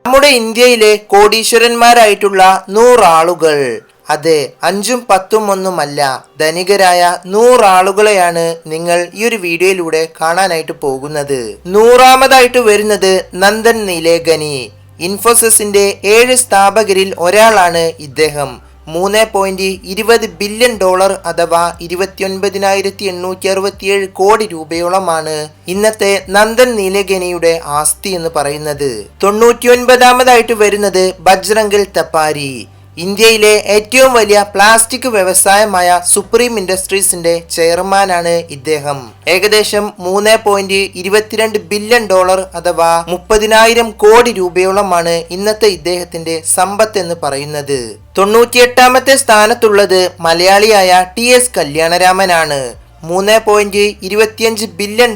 നമ്മുടെ ഇന്ത്യയിലെ കോടീശ്വരന്മാരായിട്ടുള്ള 100 ആളുകൾ, അതെ 5ഉം 10ഉം ഒന്നുമല്ല, ധനികരായ 100 ആളുകളെയാണ് നിങ്ങൾ ഈ ഒരു വീഡിയോയിലൂടെ കാണാനായിട്ട് പോകുന്നത്. 100ാമതായിട്ട് വരുന്നത് നന്ദൻ നീലേഗനി. ഇൻഫോസിസിന്റെ 7 സ്ഥാപകരിൽ ഒരാളാണ് ഇദ്ദേഹം. $3.20 ബില്യൺ അഥവാ 29,867 കോടി രൂപയോളമാണ് ഇന്നത്തെ നന്ദൻ നീലേഗനിയുടെ ആസ്തി എന്ന് പറയുന്നത്. 99ാമതായിട്ട് വരുന്നത് ബജ്റംഗിൽ തപ്പാരി. ഇന്ത്യയിലെ ഏറ്റവും വലിയ പ്ലാസ്റ്റിക് വ്യവസായമായ സുപ്രീം ഇൻഡസ്ട്രീസിന്റെ ചെയർമാനാണ് ഇദ്ദേഹം. ഏകദേശം $3.22 ബില്യൺ അഥവാ 30,000 കോടി രൂപയോളമാണ് ഇന്നത്തെ ഇദ്ദേഹത്തിന്റെ സമ്പത്ത് എന്ന് പറയുന്നത്. 98ാമത്തെ സ്ഥാനത്തുള്ളത് മലയാളിയായ TS കല്യാണരാമനാണ്. $3.25 ബില്യൺ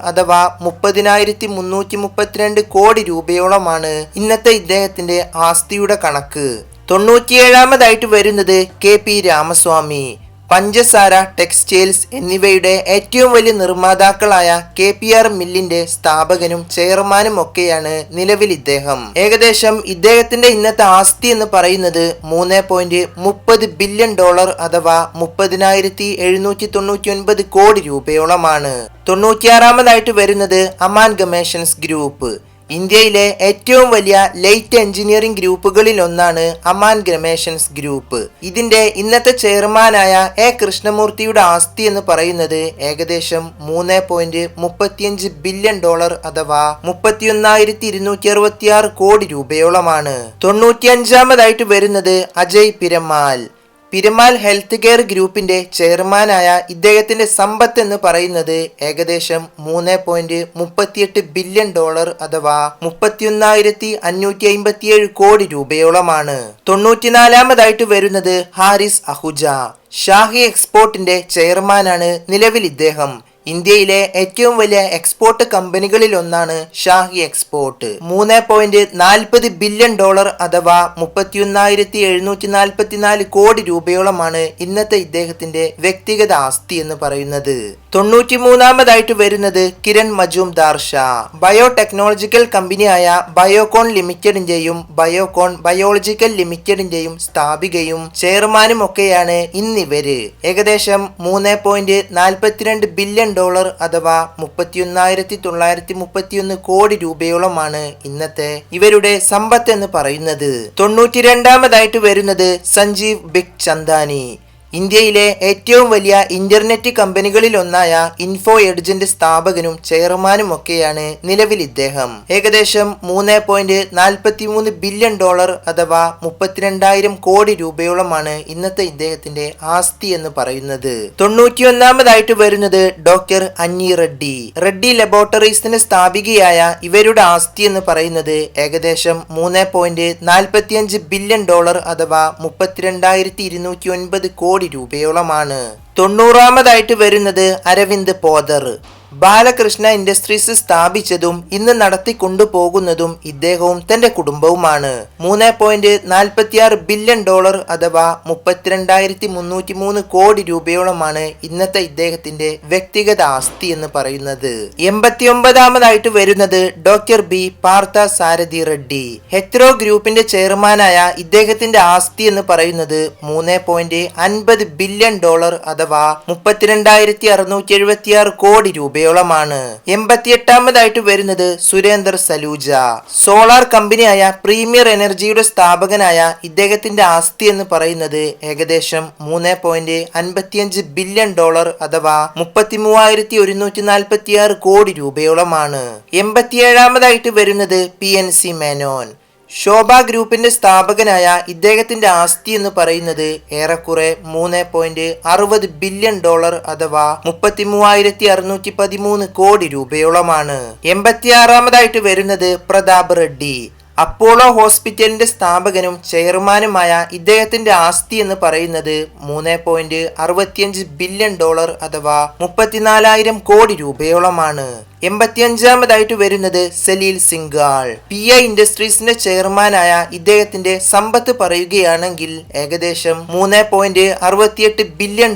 അഥവാ 30,332 കോടി രൂപയോളമാണ് ഇന്നത്തെ ഇദ്ദേഹത്തിന്റെ ആസ്തിയുടെ കണക്ക്. 97ാമതായിട്ട് വരുന്നത് KP രാമസ്വാമി. പഞ്ചസാര, ടെക്സ്റ്റൈൽസ് എന്നിവയുടെ ഏറ്റവും വലിയ നിർമ്മാതാക്കളായ KPR മില്ലിന്റെ സ്ഥാപകനും ചെയർമാനും ഒക്കെയാണ് നിലവിൽ ഇദ്ദേഹം. ഏകദേശം ഇദ്ദേഹത്തിന്റെ ഇന്നത്തെ ആസ്തി എന്ന് പറയുന്നത് $3.30 ബില്യൺ അഥവാ 30,799 കോടി രൂപയോളമാണ്. 96ാമതായിട്ട് വരുന്നത് അമാൻഗമേഷൻസ് ഗ്രൂപ്പ്. ഇന്ത്യയിലെ ഏറ്റവും വലിയ ലൈറ്റ് എഞ്ചിനീയറിംഗ് ഗ്രൂപ്പുകളിൽ ഒന്നാണ് അമാൻഗമേഷൻസ് ഗ്രൂപ്പ്. ഇതിന്റെ ഇന്നത്തെ ചെയർമാനായ A കൃഷ്ണമൂർത്തിയുടെ ആസ്തി എന്ന് പറയുന്നത് ഏകദേശം $3.35 ബില്യൺ അഥവാ 31,266 കോടി രൂപയോളമാണ്. 95ാമതായിട്ട് വരുന്നത് അജയ് പിരമാൽ. പിരമാൽ ഹെൽത്ത് കെയർ ഗ്രൂപ്പിന്റെ ചെയർമാനായ ഇദ്ദേഹത്തിന്റെ സമ്പത്ത് എന്ന് പറയുന്നത് ഏകദേശം $3.38 ബില്യൺ അഥവാ 31,557 കോടി രൂപയോളമാണ്. 94ാമതായിട്ട് വരുന്നത് ഹാരിസ് അഹുജ. ഷാഹി എക്സ്പോർട്ടിന്റെ ചെയർമാനാണ് നിലവിൽ ഇദ്ദേഹം. ഇന്ത്യയിലെ ഏറ്റവും വലിയ എക്സ്പോർട്ട് കമ്പനികളിൽ ഒന്നാണ് ഷാഹി എക്സ്പോർട്ട്. $3.40 ബില്യൺ അഥവാ 31,744 കോടി രൂപയോളമാണ് ഇന്നത്തെ ഇദ്ദേഹത്തിന്റെ വ്യക്തിഗത ആസ്തി എന്ന് പറയുന്നത്. 93ാമതായിട്ട് വരുന്നത് കിരൺ മജുംദാർ ഷാ. ബയോടെക്നോളജിക്കൽ കമ്പനിയായ ബയോകോൺ ലിമിറ്റഡിന്റെയും ബയോകോൺ ബയോളജിക്കൽ ലിമിറ്റഡിന്റെയും സ്ഥാപികയും ചെയർമാനും ഒക്കെയാണ് ഇന്നിവര്. ഏകദേശം $3.42 ബില്യൺ അഥവാ 31,931 കോടി രൂപയോളമാണ് ഇന്നത്തെ ഇവരുടെ സമ്പത്ത് എന്ന് പറയുന്നത്. 92ാമതായിട്ട് വരുന്നത് സഞ്ജീവ് ബിഗ് ചന്ദാനി. ഇന്ത്യയിലെ ഏറ്റവും വലിയ ഇന്റർനെറ്റ് കമ്പനികളിൽ ഒന്നായ ഇൻഫോ എഡ്ജിന്റെ സ്ഥാപകനും ചെയർമാനും ഒക്കെയാണ് നിലവിൽ ഇദ്ദേഹം. ഏകദേശം $3.43 ബില്യൺ അഥവാ 32,000 കോടി രൂപയോളമാണ് ഇന്നത്തെ ഇദ്ദേഹത്തിന്റെ ആസ്തി എന്ന് പറയുന്നത്. 91ാമതായിട്ട് വരുന്നത് ഡോക്ടർ അന്നി റെഡ്ഡി. റെഡ്ഡി ലബോറട്ടറീസിന് സ്ഥാപികയായ ഇവരുടെ ആസ്തി എന്ന് പറയുന്നത് ഏകദേശം $3.45 ബില്യൺ അഥവാ 32,209 കോടി രൂപയോളമാണ്. 90ാമതായിട്ട് വരുന്നത് അരവിന്ദ് പോദർ. ബാലകൃഷ്ണ ഇൻഡസ്ട്രീസ് സ്ഥാപിച്ചതും ഇന്ന് നടത്തിക്കൊണ്ടുപോകുന്നതും ഇദ്ദേഹവും തന്റെ കുടുംബവുമാണ്. $3.46 ബില്യൺ അഥവാ 32,303 കോടി രൂപയോളമാണ് ഇന്നത്തെ ഇദ്ദേഹത്തിന്റെ വ്യക്തിഗത ആസ്തി എന്ന് പറയുന്നത്. 89ാമതായിട്ട് വരുന്നത് ഡോക്ടർ ബി പാർത്ഥ സാരഥി റെഡ്ഡി. ഹെത്രോ ഗ്രൂപ്പിന്റെ ചെയർമാനായ ഇദ്ദേഹത്തിന്റെ ആസ്തി എന്ന് പറയുന്നത് $3.50 ബില്യൺ അഥവാ 32,676 കോടി രൂപ ളമാണ്. 88ാമതായിട്ട് വരുന്നത് സുരേന്ദർ സലൂജ. സോളാർ കമ്പനിയായ പ്രീമിയർ എനർജിയുടെ സ്ഥാപകനായ ഇദ്ദേഹത്തിന്റെ ആസ്തി എന്ന് പറയുന്നത് ഏകദേശം $3.55 ബില്യൺ അഥവാ 33,146 കോടി രൂപയോളമാണ്. 87ാമതായിട്ട് വരുന്നത് PNC മേനോൻ. ശോഭ ഗ്രൂപ്പിന്റെ സ്ഥാപകനായ ഇദ്ദേഹത്തിന്റെ ആസ്തി എന്ന് പറയുന്നത് ഏറെക്കുറെ $3.60 ബില്യൺ അഥവാ 33,613 കോടി രൂപയോളമാണ്. 86ാമതായിട്ട് വരുന്നത് പ്രതാപ് റെഡ്ഡി. അപ്പോളോ ഹോസ്പിറ്റലിന്റെ സ്ഥാപകനും ചെയർമാനുമായ ഇദ്ദേഹത്തിന്റെ ആസ്തി എന്ന് പറയുന്നത് $3.65 ബില്യൺ അഥവാ 34,000 കോടി രൂപയോളമാണ്. 85ാമതായിട്ട് വരുന്നത് സലീൽ സിംഗാൾ. PI ഇൻഡസ്ട്രീസിന്റെ ചെയർമാനായ ഇദ്ദേഹത്തിന്റെ സമ്പത്ത് പറയുകയാണെങ്കിൽ ഏകദേശം $3.68 ബില്യൺ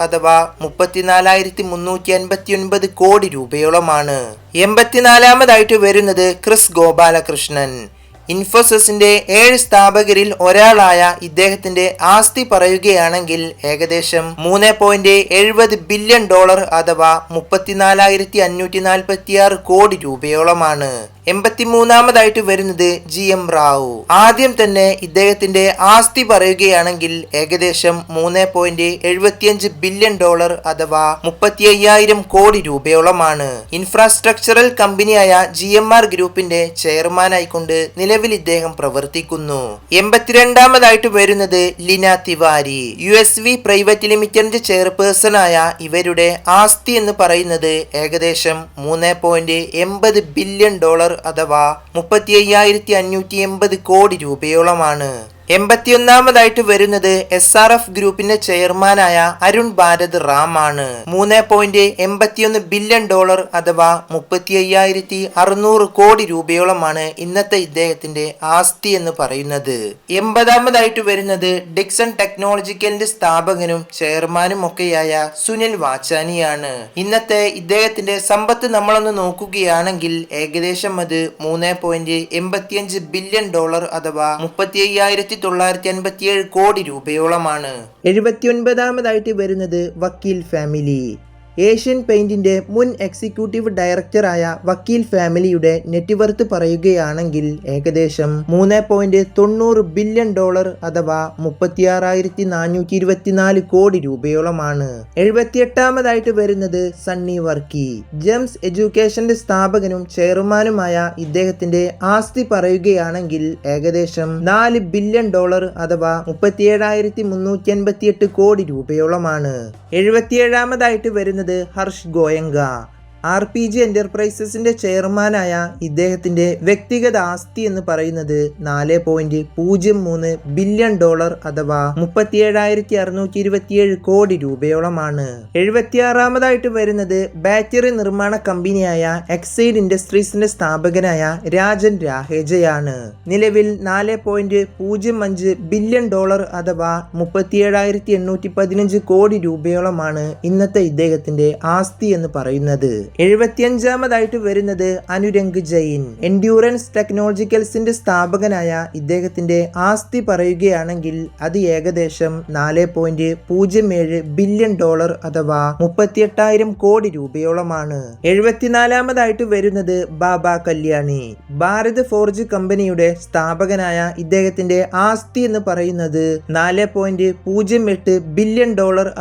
അഥവാ 34,359 കോടി രൂപയോളമാണ്. 84ാമതായിട്ട് വരുന്നത് ക്രിസ് ഗോപാലകൃഷ്ണൻ. ഇൻഫോസിസിന്റെ 7 സ്ഥാപകരിൽ ഒരാളായ ഇദ്ദേഹത്തിന്റെ ആസ്തി പറയുകയാണെങ്കിൽ ഏകദേശം $3.70 ബില്യൺ അഥവാ 34,546 കോടി രൂപയോളമാണ്. 83-ാമതായിട്ട് വരുന്നത് GM റാവു. ആദ്യം തന്നെ ഇദ്ദേഹത്തിന്റെ ആസ്തി പറയുകയാണെങ്കിൽ ഏകദേശം $3.75 ബില്യൺ അഥവാ 35,000 കോടി രൂപയോളമാണ്. ഇൻഫ്രാസ്ട്രക്ചറൽ കമ്പനിയായ GMR ഗ്രൂപ്പിന്റെ ചെയർമാനായിക്കൊണ്ട് നിലവിൽ ഇദ്ദേഹം പ്രവർത്തിക്കുന്നു. 82-ാമതായിട്ട് വരുന്നത് ലിന തിവാരി. USV പ്രൈവറ്റ് ലിമിറ്റഡിന്റെ ചെയർപേഴ്സൺ ആയ ഇവരുടെ ആസ്തി എന്ന് പറയുന്നത് ഏകദേശം $3.80 ബില്യൺ അഥവാ 35,580 കോടി രൂപയോളമാണ്. 81-ാമതായിട്ട് വരുന്നത് SRF ഗ്രൂപ്പിന്റെ ചെയർമാനായ അരുൺ ഭാരത് റാം ആണ്. $3.81 ബില്യൺ അഥവാ 35,600 കോടി രൂപയോളമാണ് ഇന്നത്തെ ഇദ്ദേഹത്തിന്റെ ആസ്തി എന്ന് പറയുന്നത്. 80-ാമതായിട്ട് വരുന്നത് ഡിക്സൺ ടെക്നോളജിക്കലിന്റെ സ്ഥാപകനും ചെയർമാനും ഒക്കെയായ സുനിൽ വാച്ചാനിയാണ്. ഇന്നത്തെ ഇദ്ദേഹത്തിന്റെ സമ്പത്ത് നമ്മളൊന്ന് നോക്കുകയാണെങ്കിൽ ഏകദേശം അത് $3.85 ബില്യൺ അഥവാ 35,957 കോടി രൂപയോളമാണ്. 79-ാമതായിട്ട് വരുന്നത് വക്കീൽ ഫാമിലി. ഏഷ്യൻ പെയിന്റിന്റെ മുൻ എക്സിക്യൂട്ടീവ് ഡയറക്ടറായ വക്കീൽ ഫാമിലിയുടെ നെറ്റ്വർത്ത് പറയുകയാണെങ്കിൽ ഏകദേശം $3.90 ബില്യൺ അഥവാ 36,424 കോടി രൂപയോളമാണ്. 78-ാമതായിട്ട് വരുന്നത് സണ്ണി വർക്കി. ജെംസ് എഡ്യൂക്കേഷന്റെ സ്ഥാപകനും ചെയർമാനുമായ ഇദ്ദേഹത്തിന്റെ ആസ്തി പറയുകയാണെങ്കിൽ ഏകദേശം $4 ബില്യൺ അഥവാ 37,358 കോടി രൂപയോളമാണ്. 77-ാമതായിട്ട് വരുന്നത് ഹർഷ് ഗോയങ്ക. RPG എന്റർപ്രൈസസിന്റെ ചെയർമാനായ ഇദ്ദേഹത്തിന്റെ വ്യക്തിഗത ആസ്തി എന്ന് പറയുന്നത് $4.03 ബില്യൺ അഥവാ 37,627 കോടി രൂപയോളമാണ്. 76-ാമതായിട്ട് വരുന്നത് ബാറ്ററി നിർമ്മാണ കമ്പനിയായ എക്സൈഡ് ഇൻഡസ്ട്രീസിന്റെ സ്ഥാപകനായ രാജൻ രാഹേജയാണ്. നിലവിൽ $4.05 ബില്യൺ അഥവാ 37,815 കോടി രൂപയോളമാണ് ഇന്നത്തെ ഇദ്ദേഹത്തിന്റെ ആസ്തി എന്ന് പറയുന്നത്. 75-ാമതായിട്ട് വരുന്നത് അനുരംഗ് ജെയിൻ. എൻഡ്യൂറൻസ് ടെക്നോളജിക്കൽസിന്റെ സ്ഥാപകനായ ഇദ്ദേഹത്തിന്റെ ആസ്തി പറയുകയാണെങ്കിൽ അത് ഏകദേശം $4.07 ബില്യൺ അഥവാ 38,000 കോടി രൂപയോളമാണ്. 74-ാമതായിട്ട് വരുന്നത് ബാബ കല്യാണി. ഭാരത് ഫോർജ് കമ്പനിയുടെ സ്ഥാപകനായ ഇദ്ദേഹത്തിന്റെ ആസ്തി എന്ന് പറയുന്നത് $4.08 ബില്യൺ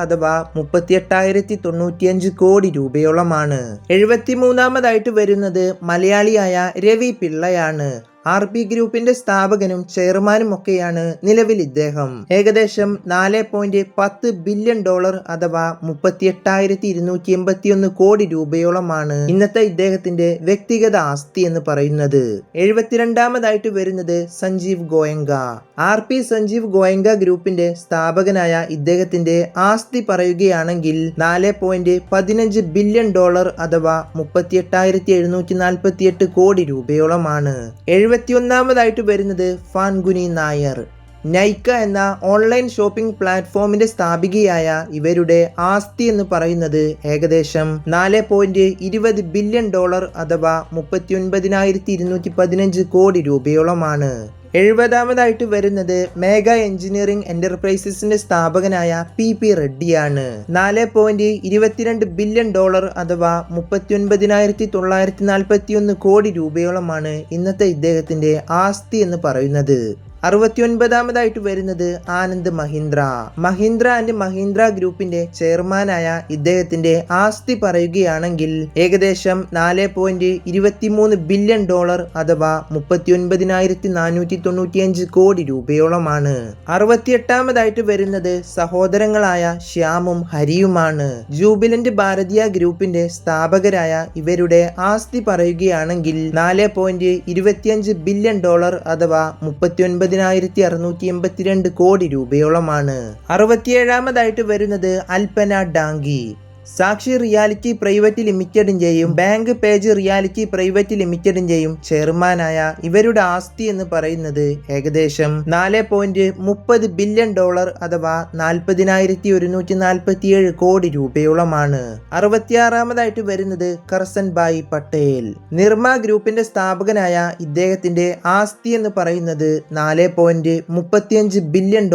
അഥവാ 38,095 കോടി രൂപയോളമാണ്. 73-ാമതായിട്ട് വരുന്നത് മലയാളിയായ രവി പിള്ളയാണ്. RP ഗ്രൂപ്പിന്റെ സ്ഥാപകനും ചെയർമാനും ഒക്കെയാണ് നിലവിൽ ഇദ്ദേഹം. ഏകദേശം $4.10 ബില്യൺ അഥവാ 38,281 കോടി രൂപയോളമാണ് ഇന്നത്തെ ഇദ്ദേഹത്തിന്റെ വ്യക്തിഗത ആസ്തി എന്ന് പറയുന്നത്. 72-ാമതായിട്ട് വരുന്നത് സഞ്ജീവ് ഗോയങ്ക. RP സഞ്ജീവ് ഗോയങ്ക ഗ്രൂപ്പിന്റെ സ്ഥാപകനായ ഇദ്ദേഹത്തിന്റെ ആസ്തി പറയുകയാണെങ്കിൽ $4.15 ബില്യൺ അഥവാ 38,748 കോടി രൂപയോളമാണ്. 71-ാമതായിട്ട് വരുന്നത് ഫാൻഗുനി നായർ. നൈക്ക എന്ന ഓൺലൈൻ ഷോപ്പിംഗ് പ്ലാറ്റ്ഫോമിന്റെ സ്ഥാപികയായ ഇവരുടെ ആസ്തി എന്ന് പറയുന്നത് ഏകദേശം $4.20 ബില്യൺ അഥവാ 39,215 കോടി രൂപയോളമാണ്. 70-ാമതായിട്ട് വരുന്നത് മേഘ എഞ്ചിനീയറിംഗ് എന്റർപ്രൈസസിന്റെ സ്ഥാപകനായ PP റെഡ്ഡിയാണ്. $4.22 ബില്യൺ അഥവാ 39,941 കോടി രൂപയോളമാണ് ഇന്നത്തെ ഇദ്ദേഹത്തിന്റെ ആസ്തി എന്ന് പറയുന്നത്. 69-ാമതായിട്ട് വരുന്നത് ആനന്ദ് മഹീന്ദ്ര. മഹീന്ദ്ര ആൻഡ് മഹീന്ദ്ര ഗ്രൂപ്പിന്റെ ചെയർമാനായ ഇദ്ദേഹത്തിന്റെ ആസ്തി പറയുകയാണെങ്കിൽ ഏകദേശം $4.23 ബില്യൺ അഥവാ 39,495 കോടി രൂപയോളമാണ്. 68-ാമതായിട്ട് വരുന്നത് സഹോദരങ്ങളായ ശ്യാമും ഹരിയുമാണ്. ജൂബിലന്റ് ഭാരതീയ ഗ്രൂപ്പിന്റെ സ്ഥാപകരായ ഇവരുടെ ആസ്തി പറയുകയാണെങ്കിൽ $4.25 ബില്യൺ അഥവാ 39,682 കോടി രൂപയോളമാണ്. 67-ാമതായിട്ട് വരുന്നത് അൽപന ഡാങ്കി. സാക്ഷി റിയാലിറ്റി പ്രൈവറ്റ് ലിമിറ്റഡിന്റെയും ബാങ്ക് പേജ് റിയാലിറ്റി പ്രൈവറ്റ് ലിമിറ്റഡിന്റെയും ചെയർമാനായ ഇവരുടെ ആസ്തി എന്ന് പറയുന്നത് ഏകദേശം $4.30 ബില്യൺ അഥവാ 40,147 കോടി രൂപയോളമാണ്. 66-ാമതായിട്ട് വരുന്നത് കർസൻ ഭായ് പട്ടേൽ. നിർമ്മ ഗ്രൂപ്പിന്റെ സ്ഥാപകനായ ഇദ്ദേഹത്തിന്റെ ആസ്തി എന്ന് പറയുന്നത് $4.35 ബില്യൺ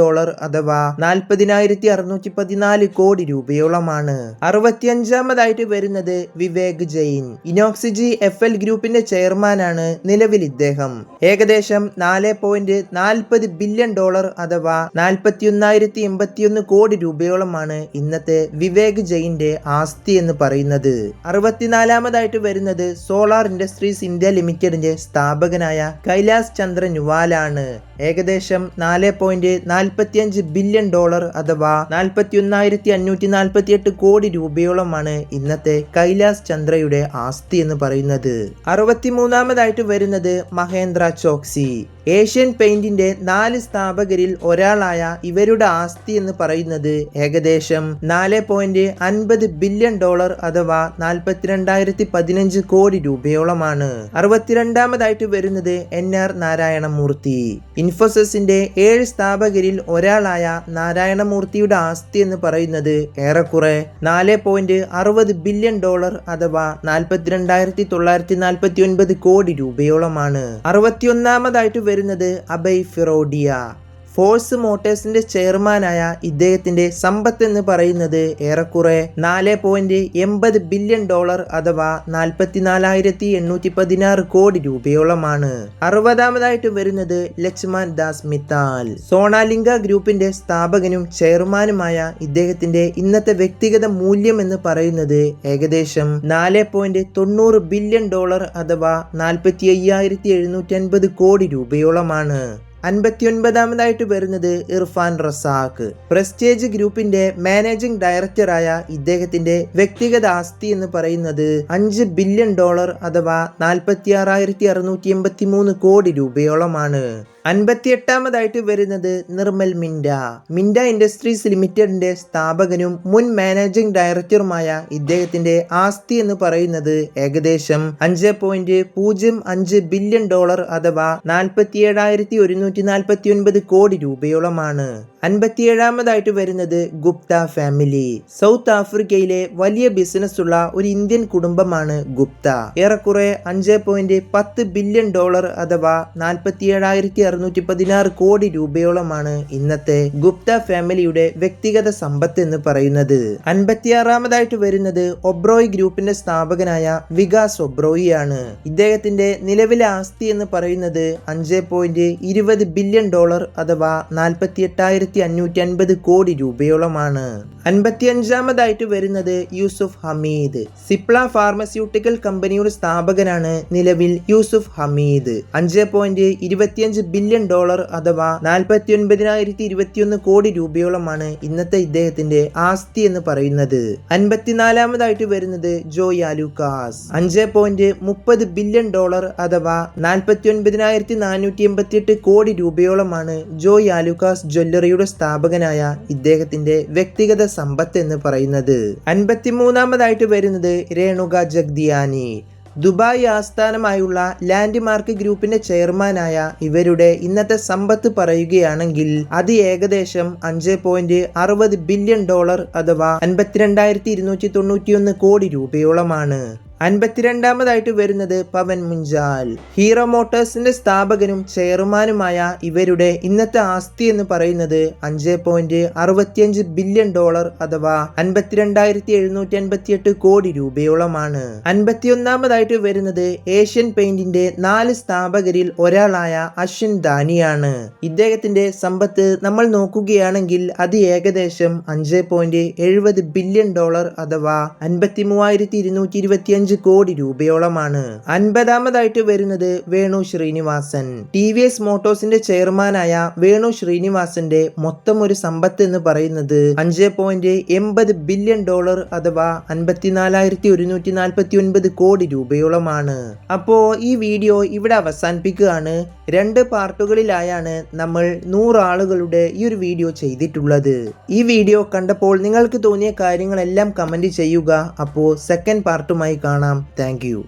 അഥവാ 40,614 കോടി രൂപയോളമാണ്. 65-ാമതായിട്ട് വരുന്നത് വിവേക് ജെയിൻ. ഇനോക്സിജി FL ഗ്രൂപ്പിന്റെ ചെയർമാനാണ് നിലവിൽ ഇദ്ദേഹം. ഏകദേശം $4.40 ബില്യൺ അഥവാ 41,081 കോടി രൂപയോളമാണ് ഇന്നത്തെ വിവേക് ജെയിന്റെ ആസ്തി എന്ന് പറയുന്നത്. 64-ാമതായിട്ട് വരുന്നത് സോളാർ ഇൻഡസ്ട്രീസ് ഇന്ത്യ ലിമിറ്റഡിന്റെ സ്ഥാപകനായ കൈലാസ് ചന്ദ്ര നുവാലാണ്. ഏകദേശം $4.45 ബില്യൺ അഥവാ 41,548 കോടി രൂപയോളമാണ് ഇന്നത്തെ കൈലാസ് ചന്ദ്രയുടെ ആസ്തി എന്ന് പറയുന്നത്. 63-ാമതായിട്ട് വരുന്നത് മഹേന്ദ്ര ചോക്സി. ഏഷ്യൻ പെയിന്റിന്റെ 4 സ്ഥാപകരിൽ ഒരാളായ ഇവരുടെ ആസ്തി എന്ന് പറയുന്നത് ഏകദേശം $4.50 ബില്യൺ അഥവാ 42,015 കോടി രൂപയോളമാണ്. 62-ാമതായിട്ട് വരുന്നത് NR നാരായണമൂർത്തി. ഇൻഫോസിസിന്റെ 7 സ്ഥാപകരിൽ ഒരാളായ നാരായണമൂർത്തിയുടെ ആസ്തി എന്ന് പറയുന്നത് ഏറെക്കുറെ $4.60 ബില്യൺ അഥവാ 42,949 കോടി രൂപയോളമാണ്. 61-ാമതായിട്ട് വരുന്നത് അഭയ് ഫിറോഡിയ. ഫോഴ്സ് മോട്ടോഴ്സിന്റെ ചെയർമാനായ ഇദ്ദേഹത്തിന്റെ സമ്പത്ത് എന്ന് പറയുന്നത് ഏറെക്കുറെ $4.80 ബില്യൺ അഥവാ 44,816 കോടി രൂപയോളമാണ്. 60-ാമതായിട്ട് വരുന്നത് ലക്ഷ്മൺ ദാസ് മിത്താൽ. സോണാലിംഗ ഗ്രൂപ്പിന്റെ സ്ഥാപകനും ചെയർമാനുമായ ഇദ്ദേഹത്തിന്റെ ഇന്നത്തെ വ്യക്തിഗത മൂല്യം എന്ന് പറയുന്നത് ഏകദേശം $4.90 ബില്യൺ അഥവാ 45,750 കോടി രൂപയോളമാണ്. 59-ാമതായിട്ട് വരുന്നത് ഇർഫാൻ റസാഖ്. പ്രസ്റ്റേജ് ഗ്രൂപ്പിന്റെ മാനേജിംഗ് ഡയറക്ടറായ ഇദ്ദേഹത്തിന്റെ വ്യക്തിഗത ആസ്തി എന്ന് പറയുന്നത് $5 ബില്യൺ അഥവാ 46,683 കോടി രൂപയോളമാണ്. 58-ാമതായിട്ട് വരുന്നത് നിർമ്മൽ മിൻഡ. മിൻഡ ഇൻഡസ്ട്രീസ് ലിമിറ്റഡിന്റെ സ്ഥാപകനും മുൻ മാനേജിംഗ് ഡയറക്ടറുമായ ഇദ്ദേഹത്തിന്റെ ആസ്തി എന്ന് പറയുന്നത് ഏകദേശം $5.05 ബില്യൺ അഥവാ 47,149 കോടി രൂപയോളമാണ്. 57-ാമതായിട്ട് വരുന്നത് ഗുപ്ത ഫാമിലി. സൗത്ത് ആഫ്രിക്കയിലെ വലിയ ബിസിനസ് ഉള്ള ഒരു ഇന്ത്യൻ കുടുംബമാണ് ഗുപ്ത. ഏറെക്കുറെ $5.10 ബില്യൺ അഥവാ 47,616 കോടി രൂപയോളമാണ് ഇന്നത്തെ ഗുപ്ത ഫാമിലിയുടെ വ്യക്തിഗത സമ്പത്ത് എന്ന് പറയുന്നത്. 56-ാമതായിട്ട് വരുന്നത് ഒബ്രോയ് ഗ്രൂപ്പിന്റെ സ്ഥാപകനായ വികാസ് ഒബ്രോയി ആണ്. ഇദ്ദേഹത്തിന്റെ നിലവിലെ ആസ്തി എന്ന് പറയുന്നത് $5.20 ബില്യൺ അഥവാ 48,550 കോടി രൂപയോളമാണ്. 55-ാമതായിട്ട് വരുന്നത് യൂസുഫ് ഹമീദ്. സിപ്ല ഫാർമസ്യൂട്ടിക്കൽ കമ്പനിയുടെ സ്ഥാപകനാണ് നിലവിൽ യൂസുഫ് ഹമീദ്. $5.25 ബില്യൺ അഥവാ 49,021 കോടി രൂപയോളമാണ് ഇന്നത്തെ ഇദ്ദേഹത്തിന്റെ ആസ്തി എന്ന് പറയുന്നത്. 54-ാമതായിട്ട് വരുന്നത് ജോയ് ആലുക്കാസ്. $5.30 ബില്യൺ അഥവാ 49,488 കോടി രൂപയോളമാണ് ജോയ് ആലുക്കാസ് ജ്വല്ലറിയുടെ സ്ഥാപകനായ ഇദ്ദേഹത്തിന്റെ വ്യക്തിഗത സമ്പത്ത് എന്ന് പറയുന്നത്. 53-ാമതായിട്ട് വരുന്നത് രേണുക ജഗ്ദിയാനി. ദുബായ് ആസ്ഥാനമായുള്ള ലാൻഡ് മാർക്ക് ഗ്രൂപ്പിന്റെ ചെയർമാനായ ഇവരുടെ ഇന്നത്തെ സമ്പത്ത് പറയുകയാണെങ്കിൽ അത് ഏകദേശം $5.60 ബില്യൺ അഥവാ 52,291 കോടി രൂപയോളമാണ്. 52-ാമതായിട്ട് വരുന്നത് പവൻ മുഞ്ചാൽ. ഹീറോ മോട്ടോഴ്സിന്റെ സ്ഥാപകനും ചെയർമാനുമായ ഇവരുടെ ഇന്നത്തെ ആസ്തി എന്ന് പറയുന്നത് $5.65 ബില്യൺ അഥവാ 52,758 കോടി രൂപയോളമാണ്. 51-ാമതായിട്ട് വരുന്നത് ഏഷ്യൻ പെയിന്റിന്റെ 4 സ്ഥാപകരിൽ ഒരാളായ അശ്വിൻ ദാനിയാണ്. ഇദ്ദേഹത്തിന്റെ സമ്പത്ത് നമ്മൾ നോക്കുകയാണെങ്കിൽ അത് ഏകദേശം $5.70 ബില്യൺ അഥവാ 53,225 5 കോടി രൂപയോളമാണ്. 50-ാമതായിട്ട് വരുന്നത് വേണു ശ്രീനിവാസൻ. TVS മോട്ടോഴ്സിന്റെ ചെയർമാനായ വേണു ശ്രീനിവാസന്റെ മൊത്തം ഒരു സമ്പത്ത് എന്ന് പറയുന്നത് $5.80 ബില്യൺ അഥവാ 54,149 കോടി രൂപയോളമാണ്. അപ്പോ ഈ വീഡിയോ ഇവിടെ അവസാനിപ്പിക്കുകയാണ്. 2 പാർട്ടുകളിലായാണ് നമ്മൾ 100 ആളുകളുടെ ഈ ഒരു വീഡിയോ ചെയ്തിട്ടുള്ളത്. ഈ വീഡിയോ കണ്ടപ്പോൾ നിങ്ങൾക്ക് തോന്നിയ കാര്യങ്ങളെല്ലാം കമന്റ് ചെയ്യുക. അപ്പോൾ സെക്കൻഡ് പാർട്ടുമായി കാണാം. Thank you.